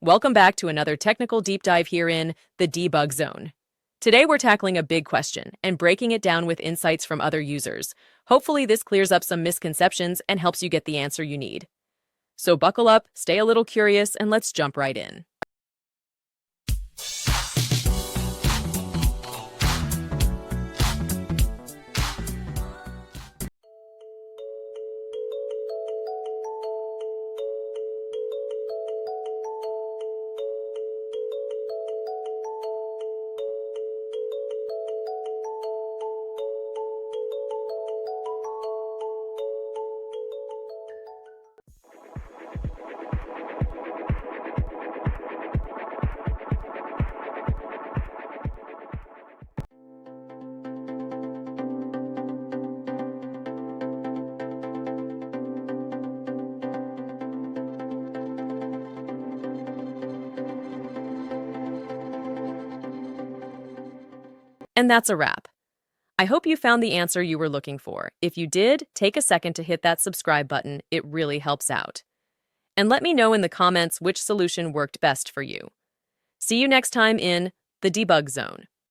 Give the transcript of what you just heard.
Welcome back to another technical deep dive here in the debug zone. Today we're tackling a big question and breaking it down with insights from other users. Hopefully this clears up some misconceptions and helps you get the answer you need. So buckle up, stay a little curious, and let's jump right in. And that's a wrap. I hope you found the answer you were looking for. If you did, take a second to hit that subscribe button. It really helps out. And let me know in the comments which solution worked best for you. See you next time in the debug zone.